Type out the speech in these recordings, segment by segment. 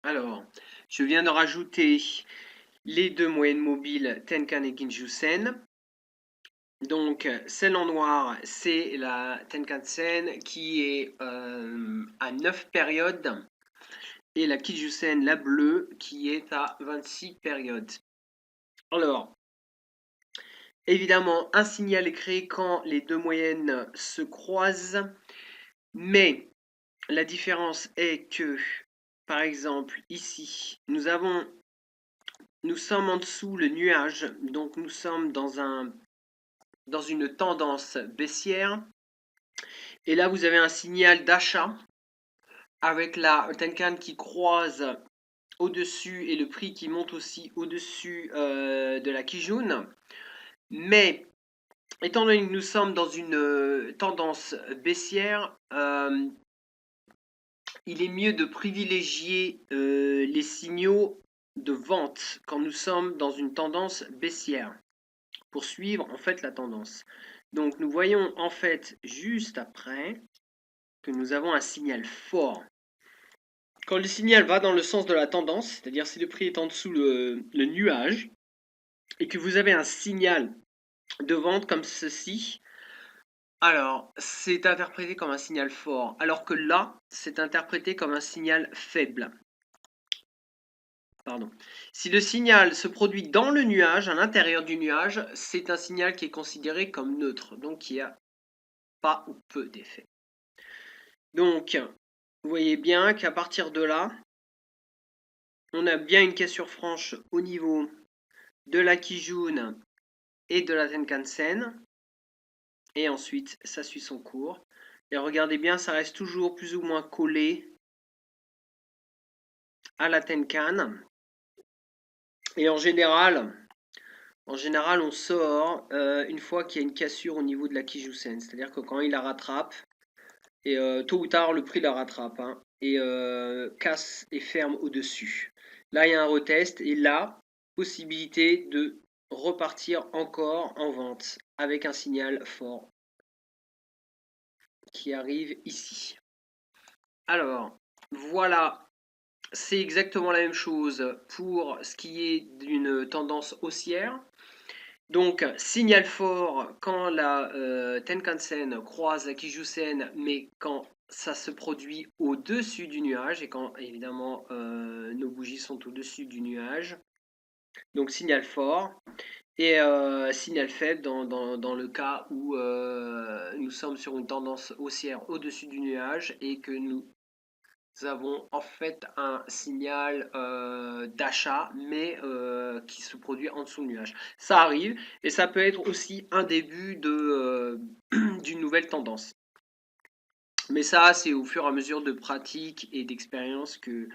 Alors, je viens de rajouter les deux moyennes mobiles Tenkan et Kinjusen. Donc, celle en noir, c'est la Tenkan-sen qui est à 9 périodes et la Kinjusen, la bleue, qui est à 26 périodes. Alors, évidemment, un signal est créé quand les deux moyennes se croisent, mais la différence est que, par exemple, ici, nous sommes en dessous le nuage, donc nous sommes dans une tendance baissière. Et là, vous avez un signal d'achat avec la Tenkan qui croise au-dessus et le prix qui monte aussi au-dessus de la Kijun. Mais étant donné que nous sommes dans une tendance baissière, il est mieux de privilégier les signaux de vente quand nous sommes dans une tendance baissière pour suivre en fait la tendance. Donc nous voyons en fait juste après que nous avons un signal fort. Quand le signal va dans le sens de la tendance, c'est-à-dire si le prix est en dessous le nuage, et que vous avez un signal de vente comme ceci, alors c'est interprété comme un signal fort, alors que là, c'est interprété comme un signal faible. Pardon. Si le signal se produit dans le nuage, à l'intérieur du nuage, c'est un signal qui est considéré comme neutre, donc qui a pas ou peu d'effet. Donc, vous voyez bien qu'à partir de là, on a bien une cassure franche au niveau de la Kijun et de la Tenkan-sen. Et ensuite, ça suit son cours. Et regardez bien, ça reste toujours plus ou moins collé à la Tenkan. Et en général, on sort une fois qu'il y a une cassure au niveau de la Kijun-sen. C'est-à-dire que quand il la rattrape, et tôt ou tard, le prix la rattrape, hein, et casse et ferme au-dessus. Là, il y a un retest, et là, possibilité de repartir encore en vente avec un signal fort qui arrive ici. Alors, voilà, c'est exactement la même chose pour ce qui est d'une tendance haussière. Donc, signal fort quand la Tenkan-sen croise la Kijun-sen, mais quand ça se produit au-dessus du nuage et quand évidemment nos bougies sont au-dessus du nuage. Donc, signal fort. Et signal faible dans le cas où nous sommes sur une tendance haussière au-dessus du nuage et que nous avons en fait un signal d'achat, mais qui se produit en dessous du nuage. Ça arrive, et ça peut être aussi un début d'une nouvelle tendance. Mais ça, c'est au fur et à mesure de pratique et d'expérience que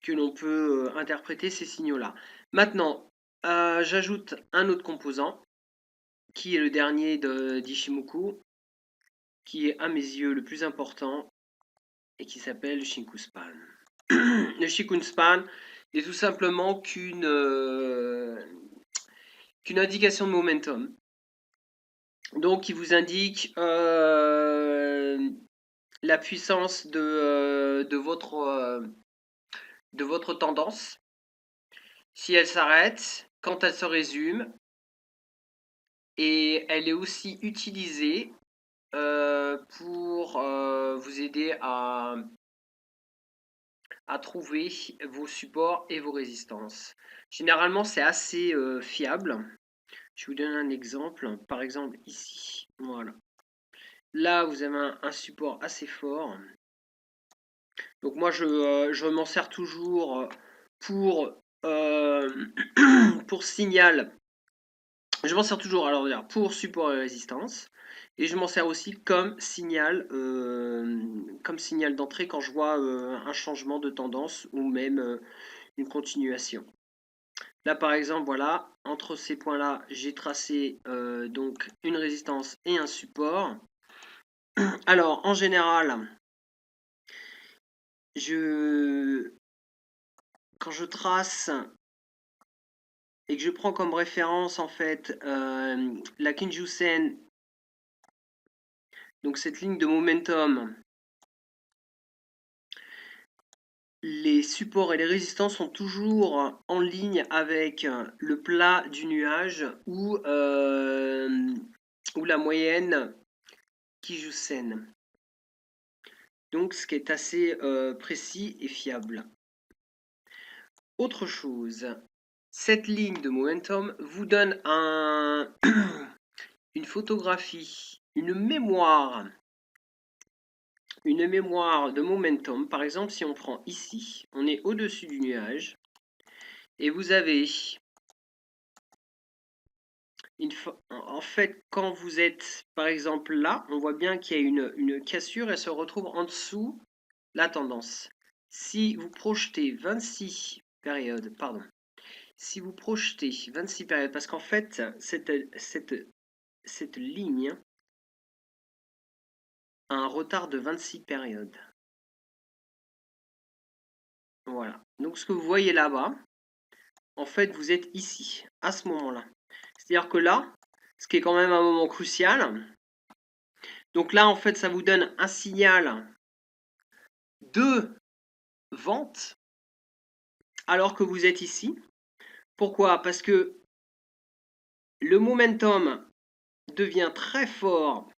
l'on peut interpréter ces signaux-là. Maintenant, j'ajoute un autre composant, qui est le dernier d'Ishimoku, qui est à mes yeux le plus important, et qui s'appelle Shinkuspan. Le Shinkuspan n'est tout simplement qu'une indication de momentum. Donc, il vous indique la puissance de votre tendance, si elle s'arrête, quand elle se résume, et elle est aussi utilisée pour vous aider à trouver vos supports et vos résistances. Généralement, c'est assez fiable. Je vous donne un exemple. Par exemple, ici, voilà. Là, vous avez un support assez fort. Donc moi, je m'en sers toujours pour, pour signal. Je m'en sers toujours alors pour support et résistance. Et je m'en sers aussi comme signal d'entrée quand je vois un changement de tendance ou même une continuation. Là, par exemple, voilà, entre ces points-là, j'ai tracé donc une résistance et un support. Alors, en général, quand je trace et que je prends comme référence en fait la Kinjusen, donc cette ligne de momentum, les supports et les résistances sont toujours en ligne avec le plat du nuage ou la moyenne Kijun-sen. Donc ce qui est assez précis et fiable. Autre chose, cette ligne de momentum vous donne une photographie, une mémoire de momentum. Par exemple, si on prend ici, on est au-dessus du nuage et vous avez en fait, quand vous êtes par exemple là, on voit bien qu'il y a une cassure, elle se retrouve en dessous la tendance. Si vous projetez 26 périodes, pardon, si vous projetez 26 périodes, parce qu'en fait, cette ligne a un retard de 26 périodes. Voilà. Donc ce que vous voyez là-bas, en fait, vous êtes ici, à ce moment-là. C'est-à-dire que là, ce qui est quand même un moment crucial, donc là, en fait, ça vous donne un signal de vente alors que vous êtes ici. Pourquoi? Parce que le momentum devient très fort.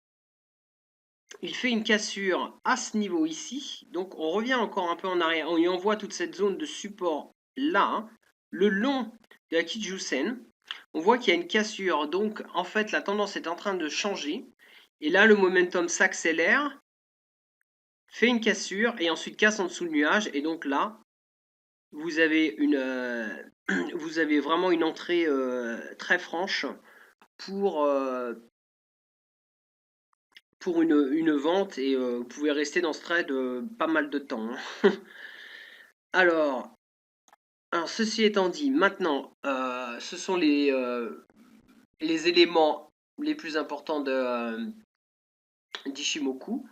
Il fait une cassure à ce niveau ici. Donc on revient encore un peu en arrière. On y envoie toute cette zone de support là, hein, le long de la Kijun-sen. On voit qu'il y a une cassure. Donc en fait la tendance est en train de changer. Et là le momentum s'accélère, fait une cassure et ensuite casse en dessous le nuage. Et donc là, vous avez vous avez vraiment une entrée très franche pour, une vente et vous pouvez rester dans ce trade pas mal de temps, hein. Alors, ceci étant dit, maintenant, ce sont les éléments les plus importants d'Ishimoku.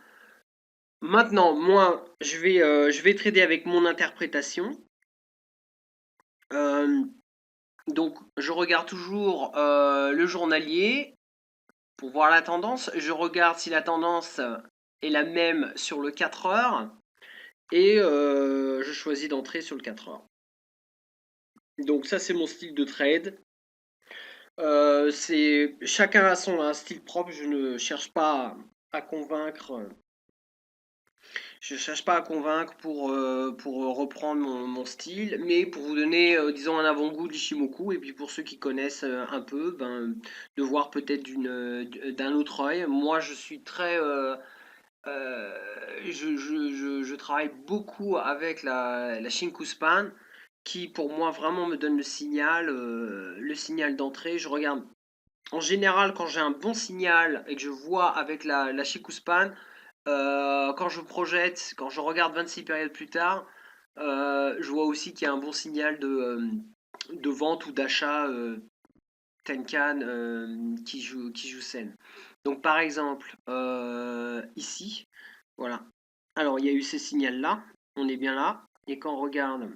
Maintenant, moi, je vais trader avec mon interprétation. Donc, je regarde toujours le journalier pour voir la tendance. Je regarde si la tendance est la même sur le 4 heures. Et je choisis d'entrer sur le 4 heures. Donc ça c'est mon style de trade. Chacun a un style propre. Je ne cherche pas à convaincre. Je cherche pas à convaincre pour reprendre mon style, mais pour vous donner, disons, un avant-goût de l'Ishimoku, et puis pour ceux qui connaissent un peu, de voir peut-être d'un autre œil. Moi, je suis très, je travaille beaucoup avec la Shinkuspan qui pour moi vraiment me donne le signal d'entrée. Je regarde en général quand j'ai un bon signal et que je vois avec la Shinkuspan, quand je projette, quand je regarde 26 périodes plus tard, je vois aussi qu'il y a un bon signal de vente ou d'achat Tenkan Kijun-sen. Donc par exemple, ici, voilà. Alors il y a eu ces signaux-là, on est bien là. Et quand on regarde,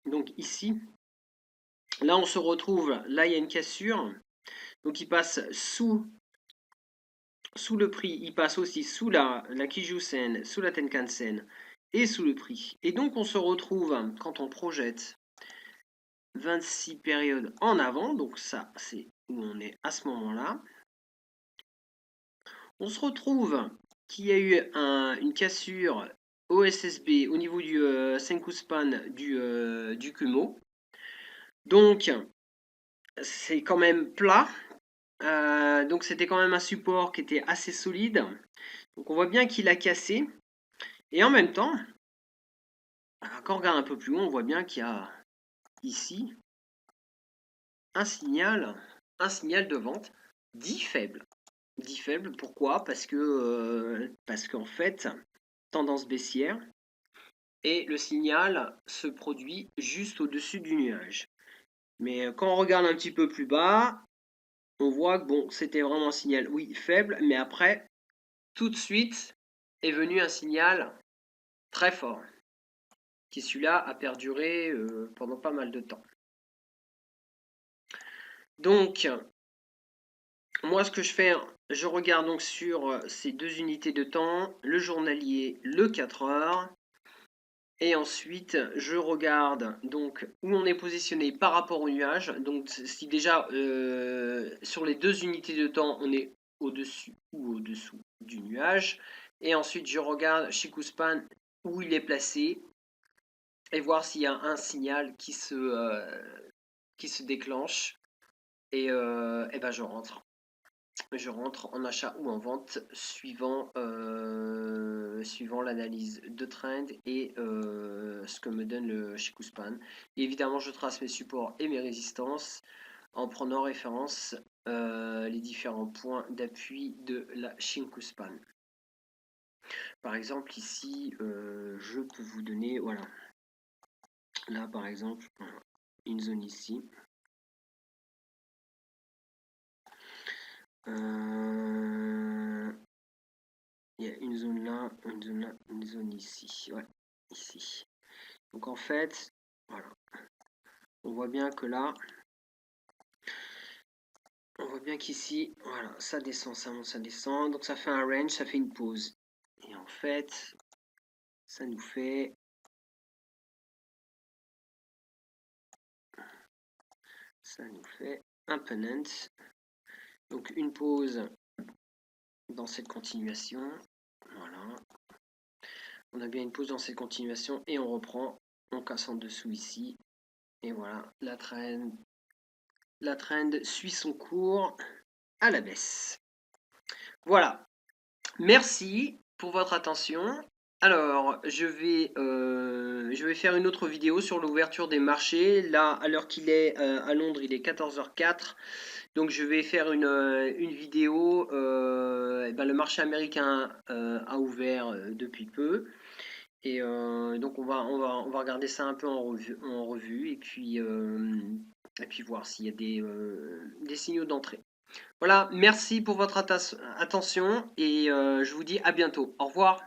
donc ici, là on se retrouve, là il y a une cassure. Donc il passe sous le prix, il passe aussi sous la Kijun-sen, sous la Tenkan-sen et sous le prix. Et donc on se retrouve, quand on projette 26 périodes en avant, donc ça c'est où on est à ce moment-là. On se retrouve qu'il y a eu une cassure OSSB au niveau du Senkuspan du Kumo. Donc, c'est quand même plat. Donc, c'était quand même un support qui était assez solide. Donc, on voit bien qu'il a cassé. Et en même temps, quand on regarde un peu plus loin, on voit bien qu'il y a ici un signal de vente dit faible. Dit faible, pourquoi? Parce qu'en fait, tendance baissière, et le signal se produit juste au-dessus du nuage. Mais quand on regarde un petit peu plus bas, on voit que bon, c'était vraiment un signal, oui, faible, mais après, tout de suite, est venu un signal très fort, qui celui-là a perduré pendant pas mal de temps. Donc, moi, ce que je fais, je regarde donc sur ces deux unités de temps, le journalier, le 4 heures. Et ensuite, je regarde donc où on est positionné par rapport au nuage. Donc si déjà sur les 2 unités de temps, on est au-dessus ou au-dessous du nuage. Et ensuite, je regarde chez Kouspan où il est placé et voir s'il y a un signal qui se déclenche. Et ben je rentre. Je rentre en achat ou en vente suivant l'analyse de trend et ce que me donne le Shikuspan. Et évidemment, je trace mes supports et mes résistances en prenant en référence les différents points d'appui de la Shinkuspan. Par exemple, ici, je peux vous donner, voilà, là par exemple, une zone ici. Il y a une zone là, une zone ici. Ouais, ici. Donc en fait, voilà. On voit bien que là, on voit bien qu'ici, voilà, ça descend, ça monte, ça descend. Donc ça fait un range, ça fait une pause. Et en fait, ça nous fait un pennant. Donc une pause dans cette continuation. Voilà. On a bien une pause dans cette continuation et on reprend. On casse en dessous ici. Et voilà, la trend suit son cours à la baisse. Voilà. Merci pour votre attention. Alors, je vais faire une autre vidéo sur l'ouverture des marchés. Là, à l'heure qu'il est à Londres, il est 14h04. Donc, je vais faire une vidéo. Le marché américain a ouvert depuis peu. Et donc, on va regarder ça un peu en revue et puis voir s'il y a des signaux d'entrée. Voilà, merci pour votre attention et je vous dis à bientôt. Au revoir.